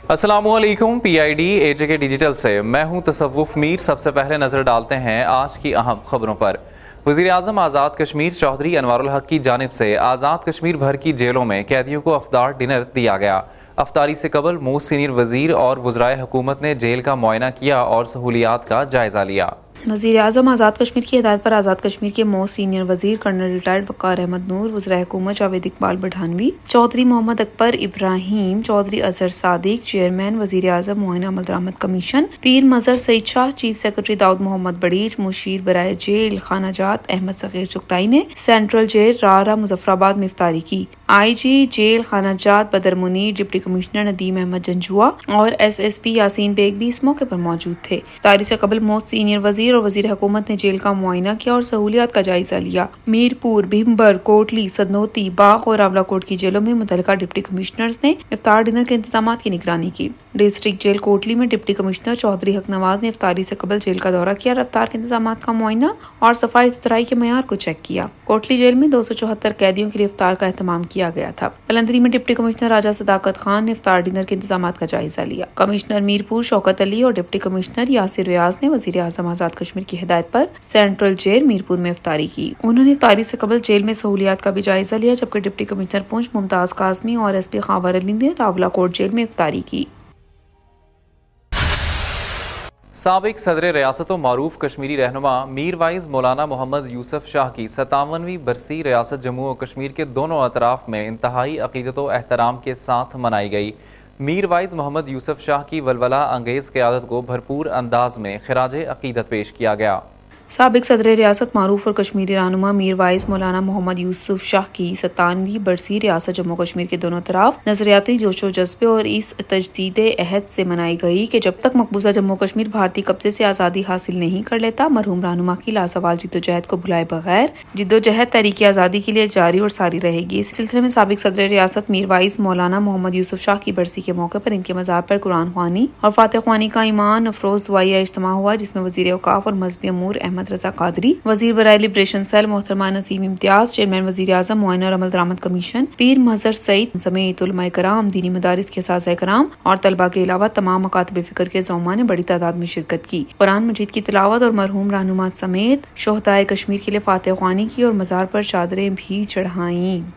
अस्सलामुअलैकुम, PID AJK digital से मैं हूं तसव्वुफ मीर। सबसे पहले नजर डालते हैं आज की अहम खबरों पर। वज़ीर आज़म आज़ाद कश्मीर चौधरी अनवारुल हक की जानिब से आज़ाद कश्मीर भर की जेलों में कैदियों को अफ्तार डिनर दिया गया। अफ्तारी से कबल मोस्ट सीनियर वज़ीर और वज़राए हुकूमत ने जेल का मुआयना किया और सहूलियात का जायज़ा लिया। वज़ीर आज़म आज़ाद कश्मीर की हिदायत पर आज़ाद कश्मीर के मोस्ट सीनियर वज़ीर कर्नल रिटायर्ड वक़ार अहमद नूर, वज़राए हुकूमत जावेद इकबाल बढ़ानवी, चौधरी मोहम्मद अकबर इब्राहिम, चौधरी अजहर सादिक, चेयरमैन वज़ीर आज़म मुआयना अमल दरामद कमीशन, पीर मज़हर सईद शाह, चीफ सेक्रेटरी दाऊद मोहम्मद बड़ीच, मुशीर बराए जेल खानाजात अहमद सग़ीर चुगताई ने सेंट्रल जेल रारा मुजफ्फराबाद में इफ्तारी की। IG जेल खानाजात बदर मुनीर, डिप्टी कमिश्नर नदीम अहमद जंजुआ और SSP यासीन बेग भी इस मौके पर मौजूद थे। इफ्तारी से कबल मोस्ट सीनियर वज़ीर और वज़ीर हुकूमत ने जेल का मुआयना किया और सहूलियात का जायजा लिया। मीरपुर, भीमबर, कोटली, सदनोती, बाग और रावलाकोट की जेलों में मुतल्लिका डिप्टी कमिश्नर्स ने इफ्तार डिनर के इंतजाम की निगरानी की। डिस्ट्रिक्ट जेल कोटली में डिप्टी कमिश्नर चौधरी हक नवाज ने इफ्तारी से कबल जेल का दौरा किया, इफ्तार के इंतजाम का मुआयना और सफाई सुथराई के मयार को चेक किया। कोटली जेल में 274 कैदियों के लिए इफ्तार का एहतमाम किया गया था। कलंदरी में डिप्टी कमिश्नर राजा सदाकत खान ने इफ्तार डिनर के इंतजाम का जायजा लिया। कमिश्नर मीरपुर शौकत अली और डिप्टी कमिश्नर यासिर रियाज ने वज़ीर आज़म आज़ाद कश्मीर की हिदायत पर सेंट्रल जेल मीरपुर में इफ्तारी की। उन्होंने इफ्तारी से कबल जेल में सहूलियात का भी जायजा लिया, जबकि डिप्टी कमिश्नर पुंछ मुमताज कासमी और SP खावर अली ने रावलाकोट जेल में इफ्तारी की। साबिक सदर रियासत मारूफ कश्मीरी रहनुमा मीर वाइज मौलाना मोहम्मद यूसुफ शाह की 57वीं बरसी रियासत जम्मू और कश्मीर के दोनों अतराफ में इंतहाई अकीदत व एहतराम के साथ मनाई गई। मीर वाइज मोहम्मद यूसुफ शाह की वलवला अंगेज़ क़यादत को भरपूर अंदाज में खिराज अकीदत पेश किया गया। साबिक सदर रियासत मारूफ और कश्मीरी रहनुमा मीर वाइज मौलाना मोहम्मद यूसुफ शाह की 57वीं बरसी रियासत जम्मू कश्मीर के दोनों तरफ नजरियाती जोशो जज्बे और इस तजदीद अहद से मनाई गई कि जब तक मकबूजा जम्मू कश्मीर भारतीय कब्जे से आज़ादी हासिल नहीं कर लेता, मरहूम रहनुमा की लासवाल जिद्दोजहद को भुलाए बगैर जिद्दोजहद तहरीक आज़ादी के लिए जारी और सारी रहेगी। इस सिलसिले में साबिक सदर रियासत मीर वाइज मौलाना मोहम्मद यूसुफ शाह की बरसी के मौके पर इनके मज़ार पर कुरान ख्वानी और फातिह ख्वानी का ईमान अफरोज दुआया इज्तिमा हुआ, जिसमें वज़ीर औकाफ और मजहबी अमूर अहमद रजा कादरी, वजीर बराए लिबरेशन सेल मोहतरमा नसीम इम्तियाज, चेयरमैन वजीर आज़म मुआयना और अमल दरामद कमीशन, पीर मज़हर सईद समेत उलमाए कराम, दीनी मदारिस के असातिज़ाए कराम और तलबा के अलावा तमाम मकातब फिक्र के ज़ौमा ने बड़ी तादाद में शिरकत की। कुरान मजीद की तिलावत और मरहूम रहनुमा समेत शोहदाए कश्मीर के लिए फातिह ख्वानी की और मज़ार पर चादरें भी चढ़ाईं।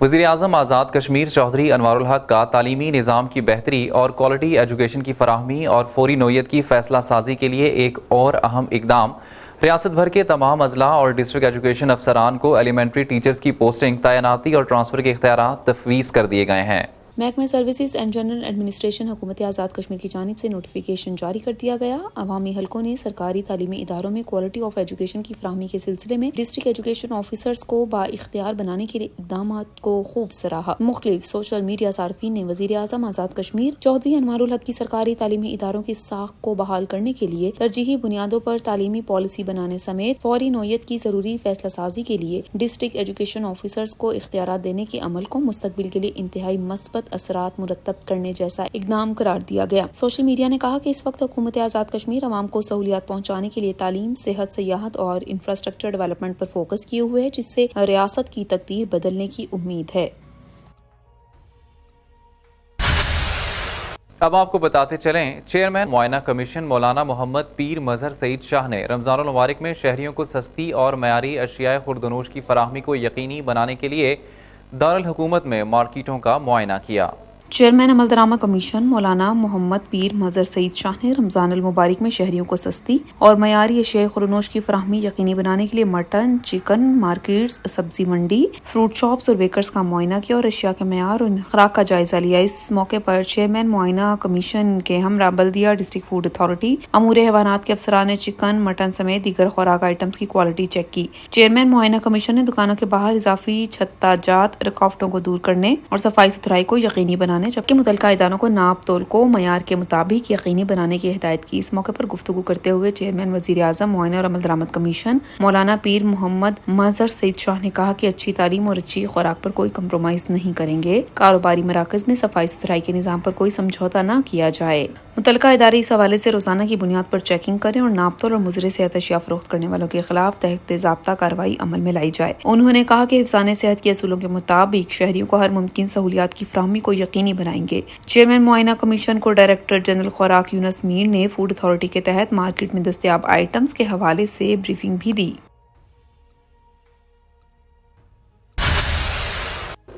वज़ीर आज़म आज़ाद कश्मीर चौधरी अनवारुल हक का तालीमी निज़ाम की बेहतरी और क्वालिटी एजुकेशन की फराहमी और फौरी नोयत की फैसला साजी के लिए एक और अहम इकदाम। रियासत भर के तमाम अजला और डिस्ट्रिक्ट एजुकेशन अफसरान को एलिमेंट्री टीचर्स की पोस्टिंग, तैनाती और ट्रांसफ़र के इख्तियारात तफवीज़ कर दिए गए हैं। महकमा सर्विसेज एंड जनरल एडमिनिस्ट्रेशन हुकूमत आज़ाद कश्मीर की जानिब से नोटिफिकेशन जारी कर दिया गया। अवामी हलकों ने सरकारी तालीमी इदारों में क्वालिटी ऑफ एजुकेशन की फराहमी के सिलसिले में डिस्ट्रिक्ट एजुकेशन ऑफिसर्स को बाइख्तियार बनाने के लिए इकदाम को खूब सराहा। मुख्तलिफ सोशल मीडिया सार्फिन ने वज़ीर आज़म आज़ाद कश्मीर चौधरी अनवारुल हक की सरकारी तालीमी इदारों की साख को बहाल करने के लिए तरजीही बुनियादों पर तालीमी पॉलिसी बनाने समेत फौरी नोयत की जरूरी फैसला साजी के लिए डिस्ट्रिक्ट एजुकेशन ऑफिसर्स को इख्तियारात देने के अमल को मुस्तकबिल के लिए इंतहाई मस्बत असरात मुरतब करने जैसा इकदाम करार दिया गया। सोशल मीडिया ने कहा कि इस वक्त हुकूमत आज़ाद कश्मीर अवाम को सहूलियात पहुँचाने के लिए तालीम, सेहत, सियाहत और इंफ्रास्ट्रक्चर डेवलपमेंट पर फोकस किए हुए है, जिससे रियासत की तकदीर बदलने की उम्मीद है। अब आपको बताते चलें, चेयरमैन मुआयना कमीशन मौलाना मोहम्मद पीर मज़हर सईद शाह ने रमज़ानुल मुबारक में शहरियों को सस्ती और मयारी अशियाए खुर्दनोश की फराहमी को यकीनी बनाने के लिए दारुल हुकूमत में मार्केटों का मुआयना किया। चेयरमैन अमल दरामद कमीशन मौलाना मोहम्मद पीर मज़हर सईद शाह ने रमज़ानुल मुबारक में शहरियों को सस्ती और मयारी अशियाए खुर्दनोश की फराहमी यकीनी बनाने के लिए मटन, चिकन मार्केट्स, सब्जी मंडी, फ्रूट शॉप्स और बेकर्स का मुआयना किया और अशिया के मयार और खुराक का जायजा लिया। इस मौके पर चेयरमैन मुआयना कमीशन के हमरा बल्दिया डिस्ट्रिक्ट फूड अथॉरिटी, अमूर हैवानात के अफसरान ने चिकन, मटन समेत दीगर खुराक आइटम्स की क्वालिटी चेक की। चेयरमैन मुआयना कमीशन ने दुकानों के बाहर इजाफी छत्ताजात रुकावटों को दूर करने और सफाई सुथराई को यकीनी बनाने بنانے جبکہ متعلقہ اداروں کو ناپ تول کو معیار کے مطابق یقینی بنانے کی ہدایت کی۔ اس موقع پر گفتگو کرتے ہوئے چیئرمین وزیر اعظم معائنہ اور عمل درآمد کمیشن مولانا پیر محمد مظہر سعید شاہ نے کہا کہ اچھی تعلیم اور اچھی خوراک پر کوئی کمپرومائز نہیں کریں گے، کاروباری مراکز میں صفائی ستھرائی کے نظام پر کوئی سمجھوتہ نہ کیا جائے۔ متعلقہ ادارے اس حوالے سے روزانہ کی بنیاد پر چیکنگ کریں اور ناپ تول اور مضر صحت اشیاء فروخت کرنے والوں کے خلاف تحت ضابطہ کارروائی عمل میں لائی جائے۔ انہوں نے کہا کہ حفظان صحت کے اصولوں کے مطابق شہریوں کو ہر ممکن سہولیات کی فراہمی کو یقینی بنائیں گے۔ چیئرمین معائنہ کمیشن کو ڈائریکٹر جنرل خوراک یونس میر نے فوڈ اتھارٹی کے تحت مارکیٹ میں دستیاب آئٹمز کے حوالے سے بریفنگ بھی دی۔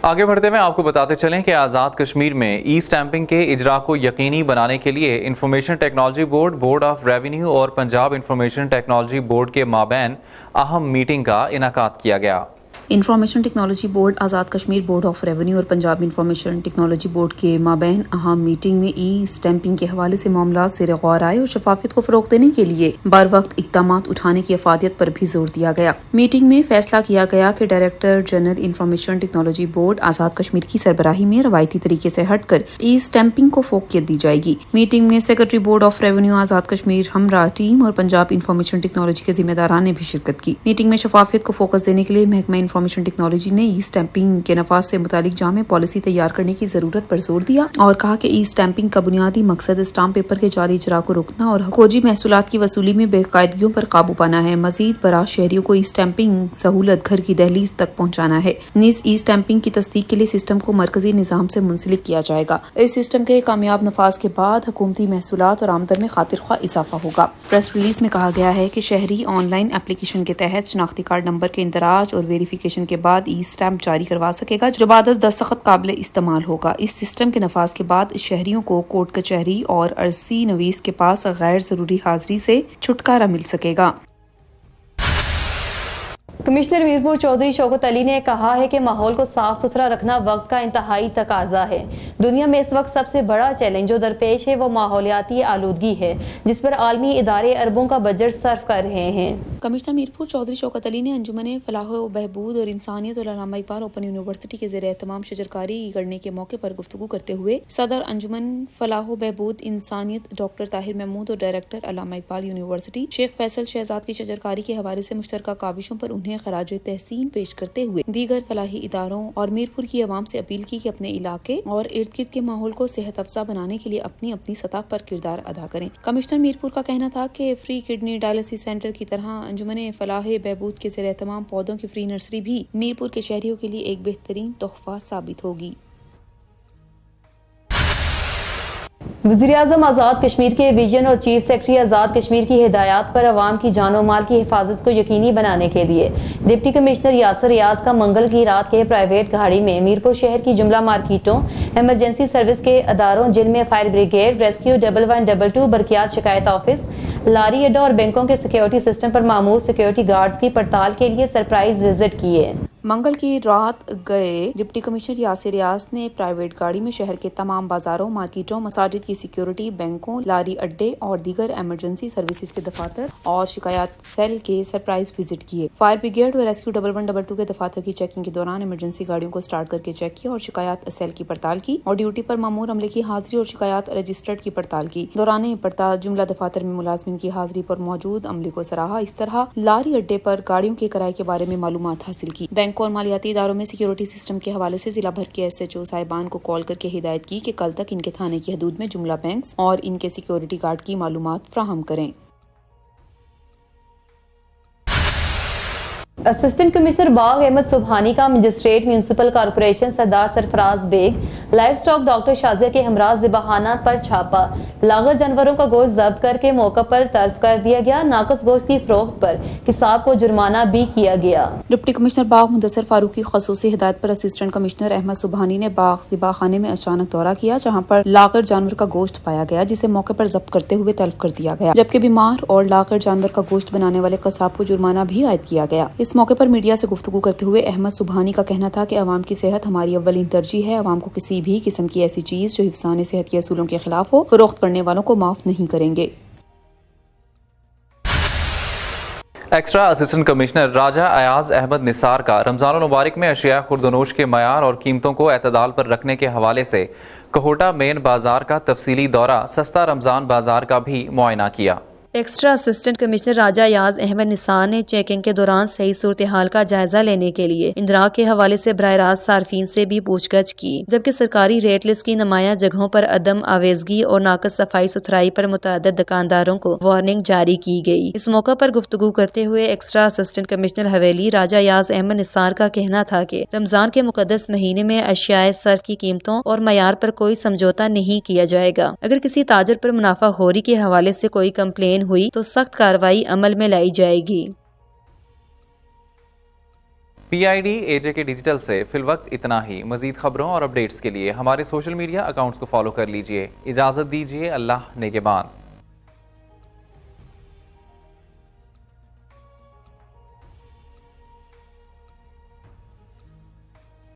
آگے بڑھتے ہوئے آپ کو بتاتے چلیں کہ آزاد کشمیر میں ای اسٹیمپنگ کے اجرا کو یقینی بنانے کے لیے information technology board, board of revenue اور پنجاب انفارمیشن ٹیکنالوجی بورڈ کے مابین اہم میٹنگ کا انعقاد کیا گیا۔ Information technology board, Azad Kashmir board of revenue اور پنجاب انفارمیشن ٹیکنالوجی بورڈ کے مابین اہم میٹنگ میں ای اسٹیمپنگ کے حوالے سے معاملات زیر غور آئے اور شفافیت کو فروغ دینے کے لیے بر وقت اقدامات اٹھانے کی افادیت پر بھی زور دیا گیا۔ میٹنگ میں فیصلہ کیا گیا کہ director general information technology board Azad Kashmir کی سربراہی میں روایتی طریقے سے ہٹ کر ای اسٹیمپنگ کو فوقیت دی جائے گی۔ میٹنگ میں secretary board of revenue Azad Kashmir ہمراہ ٹیم اور پنجاب انفارمیشن ٹیکنالوجی کے ذمہ داران نے بھی شرکت کی۔ میٹنگ میں شفافیت کو فوکس دینے کے لیے محکمہ انفارمیشن ٹیکنالوجی نے ای اسٹیمپنگ کے نفاذ سے متعلق جامع پالیسی تیار کرنے کی ضرورت پر زور دیا اور کہا کہ ای اسٹیمپنگ کا بنیادی مقصد اسٹامپ پیپر کے جعلی اجرا کو روکنا اور حقوقی محصولات کی وصولی میں بے قاعدگیوں پر قابو پانا ہے۔ مزید برآں شہریوں کو ای اسٹیمپنگ سہولت گھر کی دہلیز تک پہنچانا ہے۔ نیز ای اسٹیمپنگ کی تصدیق کے لیے سسٹم کو مرکزی نظام سے منسلک کیا جائے گا۔ اس سسٹم کے کامیاب نفاذ کے بعد حکومتی محصولات اور آمدن میں خاطر خواہ اضافہ ہوگا۔ پریس ریلیز میں کہا گیا ہے کہ شہری آن لائن اپلیکیشن کے تحت شناختی کارڈ نمبر کے اندراج اور ویریفیکیشن کے بعد ای اسٹیمپ جاری کروا سکے گا جو بعد از دستخط قابل استعمال ہوگا۔ اس سسٹم کے نفاذ کے بعد شہریوں کو کورٹ کچہری اور عرضی نویس کے پاس غیر ضروری حاضری سے چھٹکارا مل سکے گا۔ کمشنر میرپور چودھری شوکت علی نے کہا ہے کہ ماحول کو صاف ستھرا رکھنا وقت کا انتہائی تقاضا ہے۔ دنیا میں اس وقت سب سے بڑا چیلنج جو درپیش ہے وہ ماحولیاتی آلودگی ہے، جس پر عالمی ادارے اربوں کا بجٹ صرف کر رہے ہیں۔ کمشنر میرپور چودھری شوکت علی نے انجمن فلاح و بہبود اور انسانیت اور علامہ اقبال اوپن یونیورسٹی کے زیر اہتمام شجرکاری کرنے کے موقع پر گفتگو کرتے ہوئے صدر انجمن فلاح و بہبود انسانیت ڈاکٹر طاہر محمود اور ڈائریکٹر علامہ اقبال یونیورسٹی شیخ فیصل شہزاد کی شجرکاری کے حوالے سے مشترکہ کاوشوں پر انہیں خراج تحسین پیش کرتے ہوئے دیگر فلاحی اداروں اور میرپور کی عوام سے اپیل کی کہ اپنے علاقے اور ارد گرد کے ماحول کو صحت افزا بنانے کے لیے اپنی اپنی سطح پر کردار ادا کریں۔ کمشنر میرپور کا کہنا تھا کہ فری کڈنی ڈائلسس سینٹر کی طرح انجمن فلاح بہبود کے زیر اہتمام پودوں کی فری نرسری بھی میرپور کے شہریوں کے لیے ایک بہترین تحفہ ثابت ہوگی۔ وزیر اعظم آزاد کشمیر کے ویژن اور چیف سیکرٹری آزاد کشمیر کی ہدایات پر عوام کی جان و مال کی حفاظت کو یقینی بنانے کے لیے ڈپٹی کمشنر یاسر ریاض کا منگل کی رات کے پرائیویٹ گاڑی میں میرپور شہر کی جملہ مارکیٹوں، ایمرجنسی سروس کے اداروں جن میں فائر بریگیڈ، ریسکیو 1122 برقیات شکایت آفس، لاری اڈا اور بینکوں کے سیکیورٹی سسٹم پر معمور سیکیورٹی گارڈز کی پڑتال کے لیے سرپرائز وزٹ کیے۔ منگل کی رات گئے ڈپٹی کمشنر یاسر ریاض نے پرائیویٹ گاڑی میں شہر کے تمام بازاروں، مارکیٹوں، مساجد کی سیکیورٹی، بینکوں، لاری اڈے اور دیگر ایمرجنسی سروسز کے دفاتر اور شکایات سیل کے سرپرائز وزٹ کیے۔ فائر بریگیڈ اور ریسکیو 1122 کے دفاتر کی چیکنگ کے دوران ایمرجنسی گاڑیوں کو سٹارٹ کر کے چیک کیا اور شکایات سیل کی پڑتال کی اور ڈیوٹی پر مامور عملے کی حاضری اور شکایات رجسٹرڈ کی پڑتال کی۔ دوران پڑتال جملہ دفاتر میں ملازمین کی حاضری پر موجود عملے کو سراہا۔ اس طرح لاری اڈے پر گاڑیوں کے کرائے کے بارے میں معلومات حاصل کی۔ بینکوں اور مالیاتی اداروں میں سیکیورٹی سسٹم کے حوالے سے ضلع بھر کے ایس ایچ او صاحبان کو کال کر کے ہدایت کی کہ کل تک ان کے تھانے کی حدود میں جملہ بینکس اور ان کے سیکیورٹی گارڈ کی معلومات فراہم کریں۔ اسسٹنٹ کمشنر باغ احمد سبحانی کا magistrate municipal corporation Sardar Sarfraz Baig livestock doctor Shazia کے ہمراہ ذبحانہ پر چھاپا، لاغر جانوروں کا گوشت ضبط کر کے موقع پر تلف کر دیا گیا، ناقص گوشت کی فروخت پر قصاب کو جرمانہ بھی کیا گیا۔ ڈپٹی کمشنر باغ مدثر فاروق کی خصوصی ہدایت پر اسسٹنٹ کمشنر احمد سبحانی نے باغ ذبح خانے میں اچانک دورہ کیا جہاں پر لاغر جانور کا گوشت پایا گیا جسے موقع پر ضبط کرتے ہوئے تلف کر دیا گیا، جبکہ بیمار اور لاغر جانور کا گوشت بنانے والے قصاب کو جرمانہ بھی عائد کیا گیا۔ اس موقع پر میڈیا سے گفتگو کرتے ہوئے احمد سبحانی کا کہنا تھا کہ عوام کی صحت ہماری اولین ترجیح ہے، عوام کو کسی بھی قسم کی ایسی چیز جو حفظان صحت کے اصولوں کے خلاف ہو فروخت کرنے والوں کو معاف نہیں کریں گے۔ ایکسٹرا اسسٹنٹ کمشنر راجہ ایاز احمد نثار کا رمضان المبارک میں اشیاء خوردونوش کے معیار اور قیمتوں کو اعتدال پر رکھنے کے حوالے سے कहोटा मेन बाजार का तफसीली दौरा, सस्ता रमज़ान बाजार का भी मुआयना किया। एक्स्ट्रा असिस्टेंट कमिश्नर राजा याज अहमद निसार ने चेकिंग के दौरान सही सूरत हाल का जायजा लेने के लिए इंदिरा के हवाले से बराह रास्त सार्फिन से भी पूछगछ की, जबकि सरकारी रेट लिस्ट की नुमाया जगहों पर अदम आवेजगी और नाकस सफाई सुथराई पर मुतअद्दिद दुकानदारों को वार्निंग जारी की गई। इस मौका पर गुफ्तगू करते हुए एक्स्ट्रा असिस्टेंट कमिश्नर हवेली राजा याज अहमद निसार का कहना था कि रमजान के मुकद्दस महीने में अशियाए सर्फ की कीमतों और मयार पर कोई समझौता नहीं किया जाएगा। अगर किसी ताजर पर मुनाफाखोरी के हवाले से कोई कंप्लेन हुई तो सख्त कार्रवाई अमल में लाई जाएगी। PID AJK डिजिटल से फिलवक्त इतना ही। मजीद खबरों और अपडेट्स के लिए हमारे सोशल मीडिया अकाउंट्स को फॉलो कर लीजिए। इजाज़त दीजिए। अल्लाह नेगेबान।